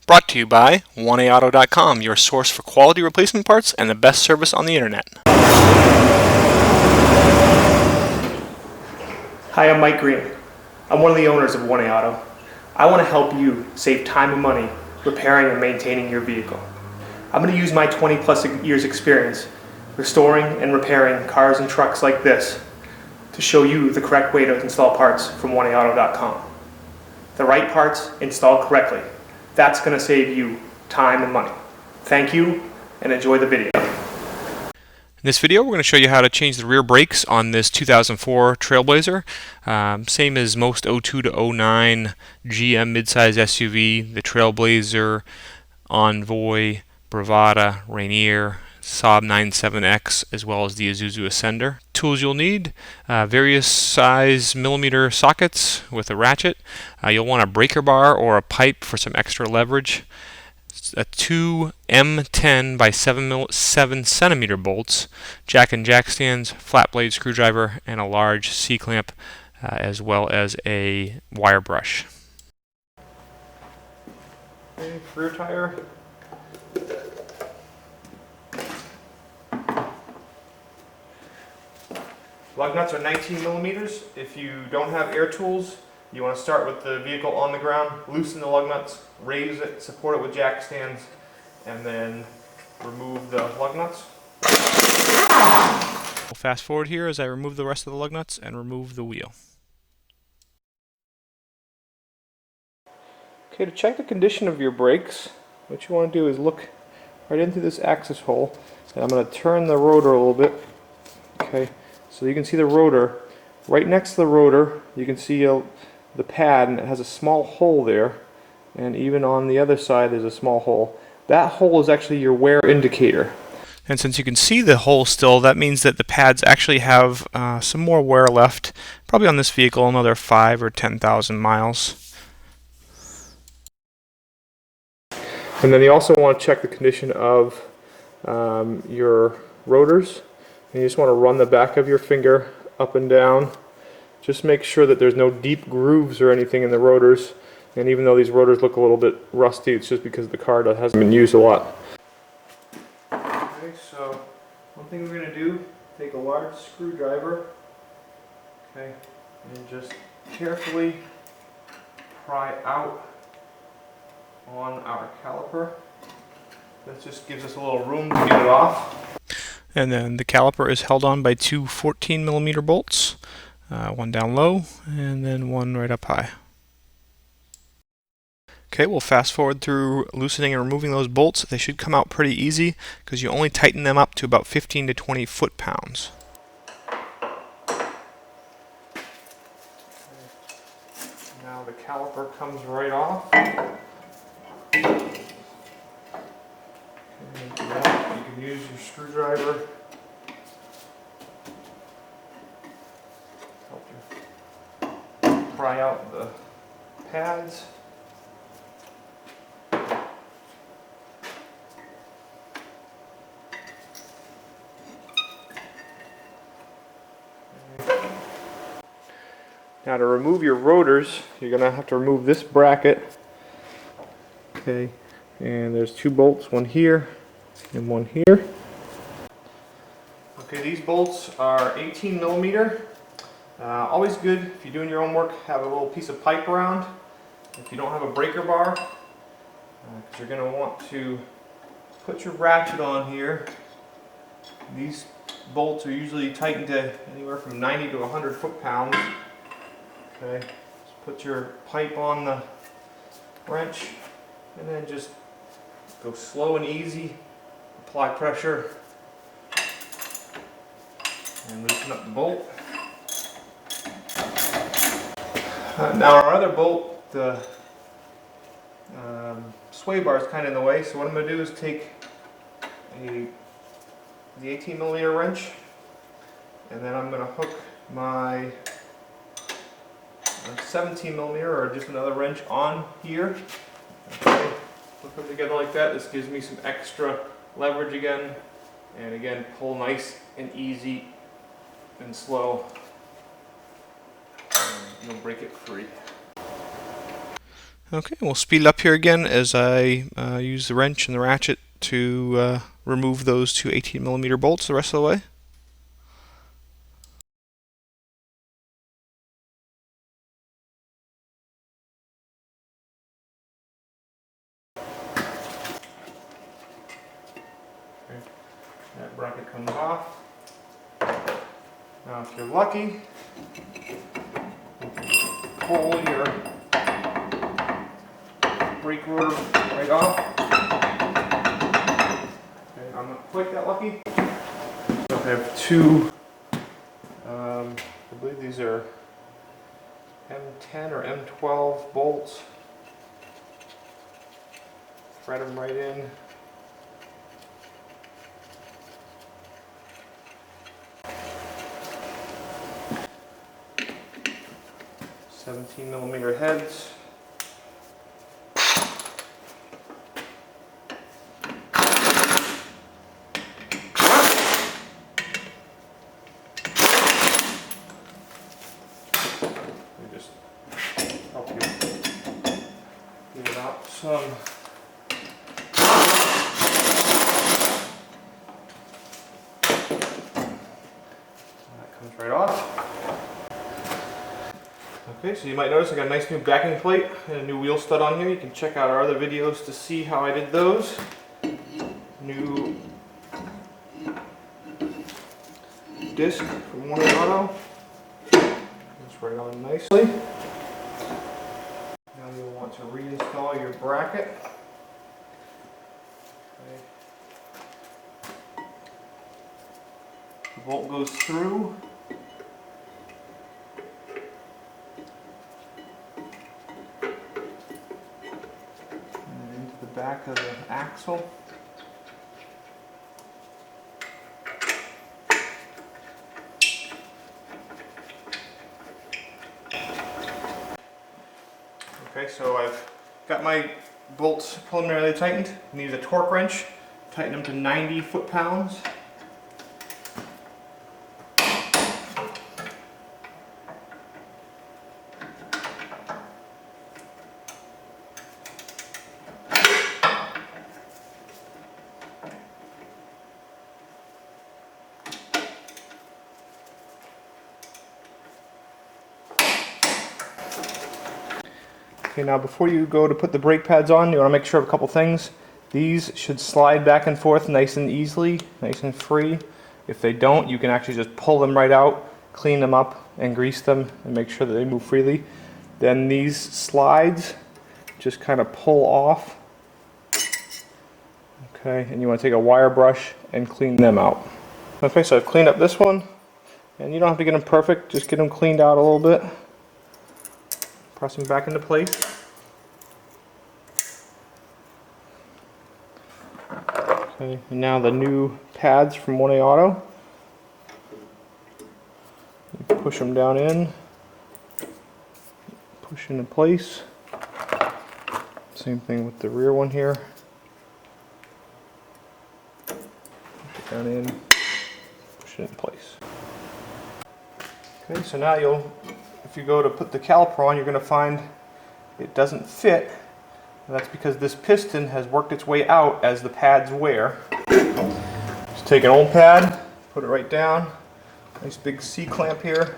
Brought to you by 1AAuto.com, your source for quality replacement parts and the best service on the internet. Hi, I'm Mike Green. I'm one of the owners of 1A Auto. I want to help you save time and money repairing and maintaining your vehicle. I'm going to use my 20 plus years experience restoring and repairing cars and trucks like this to show you the correct way to install parts from 1AAuto.com. The right parts installed correctly. That's going to save you time and money. Thank you and enjoy the video. In this video, we're going to show you how to change the rear brakes on this 2004 Trailblazer. Same as most 02 to 09 GM midsize SUV, the Trailblazer, Envoy, Bravada, Rainier, Saab 97X, as well as the Isuzu Ascender. Tools you'll need: various size millimeter sockets with a ratchet. You'll want a breaker bar or a pipe for some extra leverage. Two M10 by 7 centimeter bolts, jack and jack stands, flat blade screwdriver, and a large C-clamp, as well as a wire brush. Okay, rear tire. Lug nuts are 19 millimeters. If you don't have air tools, you want to start with the vehicle on the ground, loosen the lug nuts, raise it, support it with jack stands, and then remove the lug nuts. We'll fast forward here as I remove the rest of the lug nuts and remove the wheel. Okay, to check the condition of your brakes, what you want to do is look right into this axis hole, and I'm going to turn the rotor a little bit. Okay, so you can see the rotor. Right next to the rotor, you can see the pad, and it has a small hole there, and even on the other side there's a small hole. That hole is actually your wear indicator. And since you can see the hole still, that means that the pads actually have some more wear left, probably on this vehicle another 5,000 or 10,000 miles. And then you also want to check the condition of your rotors, and you just want to run the back of your finger up and down. Just make sure that there's no deep grooves or anything in the rotors. And even though these rotors look a little bit rusty, it's just because the car hasn't been used a lot. Okay, so one thing we're going to do, take a large screwdriver, okay, and just carefully pry out on our caliper. That just gives us a little room to get it off. And then the caliper is held on by two 14 millimeter bolts. One down low, and then one right up high. Okay, we'll fast forward through loosening and removing those bolts. They should come out pretty easy because you only tighten them up to about 15 to 20 foot-pounds. Now the caliper comes right off. Okay, you can use your screwdriver. Pry out the pads. Now to remove your rotors, you're going to have to remove this bracket. Okay, and there's two bolts, one here and one here. Okay, these bolts are 18 millimeter. Always good, if you're doing your own work, have a little piece of pipe around. If you don't have a breaker bar, because you're going to want to put your ratchet on here. These bolts are usually tightened to anywhere from 90 to 100 foot-pounds. Okay, just put your pipe on the wrench, and then just go slow and easy. Apply pressure, and loosen up the bolt. Now our other bolt, the sway bar is kind of in the way, so what I'm going to do is take the 18 millimeter wrench, and then I'm going to hook my 17 millimeter or just another wrench on here. Okay, hook them together like that. This gives me some extra leverage again, and again pull nice and easy and slow. You'll break it free. Okay, we'll speed it up here again as I use the wrench and the ratchet to remove those two 18mm bolts the rest of the way. Okay. That bracket comes off. Now if you're lucky, you can pull your brake rotor right off. Okay, I'm not quite that lucky. So I have two, I believe these are M10 or M12 bolts. Thread them right in. $17mm heads. Let me just help you get out some. That comes right off. Okay, so you might notice I got a nice new backing plate and a new wheel stud on here. You can check out our other videos to see how I did those. New disc from One Auto. It's right on nicely. Now you'll want to reinstall your bracket. Okay. The bolt goes through. Into the back of the axle. Okay, so I've got my bolts preliminarily tightened. I need a torque wrench, tighten them to 90 foot-pounds. Okay, now before you go to put the brake pads on, you want to make sure of a couple things. These should slide back and forth nice and easily, nice and free. If they don't, you can actually just pull them right out, clean them up, and grease them, and make sure that they move freely. Then these slides just kind of pull off. Okay, and you want to take a wire brush and clean them out. Okay, so I've cleaned up this one, and you don't have to get them perfect, just get them cleaned out a little bit. Press them back into place. Okay, and now the new pads from 1A Auto. You push them down in, push into place. Same thing with the rear one here. Push it down in, push it in place. Okay, so now if you go to put the caliper on, you're going to find it doesn't fit. And that's because this piston has worked its way out as the pads wear. Just take an old pad, put it right down. Nice big C-clamp here.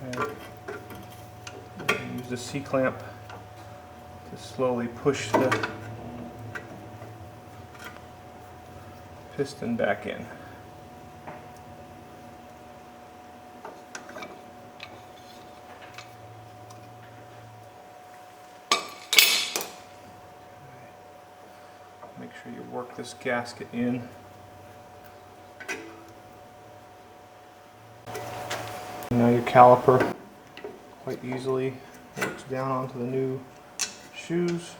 Okay. Use the C-clamp to slowly push the piston back in. Make sure you work this gasket in. Now your caliper quite easily works down onto the new shoes.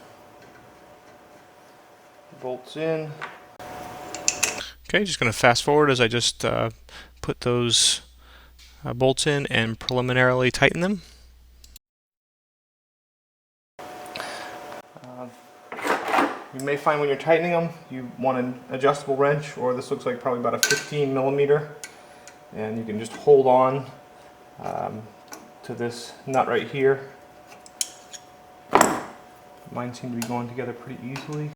Bolts in. Okay, just going to fast forward as I just put those bolts in and preliminarily tighten them. You may find when you're tightening them, you want an adjustable wrench, or this looks like probably about a 15 millimeter, and you can just hold on to this nut right here. Mine seem to be going together pretty easily.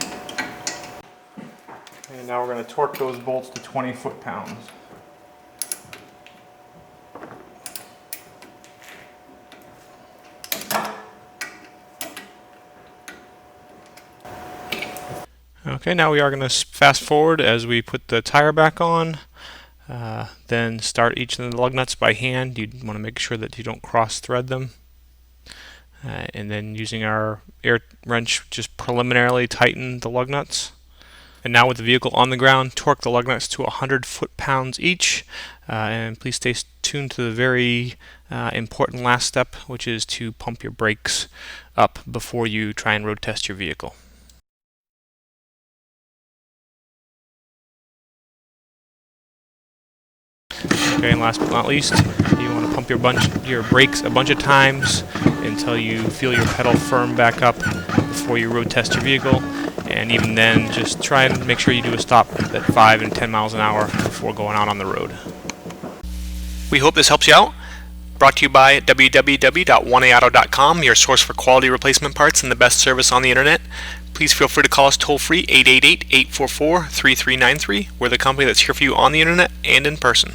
And now we're going to torque those bolts to 20 foot-pounds. Okay, now we are going to fast forward as we put the tire back on. Then start each of the lug nuts by hand. You want to make sure that you don't cross thread them. And then using our air wrench, just preliminarily tighten the lug nuts. And now with the vehicle on the ground, torque the lug nuts to 100 foot-pounds each. And please stay tuned to the very important last step, which is to pump your brakes up before you try and road test your vehicle. Okay, and last but not least, you want to pump your brakes a bunch of times until you feel your pedal firm back up before you road test your vehicle. And even then, just try and make sure you do a stop at 5 and 10 miles an hour before going out on the road. We hope this helps you out. Brought to you by www.oneauto.com, your source for quality replacement parts and the best service on the internet. Please feel free to call us toll-free 888-844-3393. We're the company that's here for you on the internet and in person.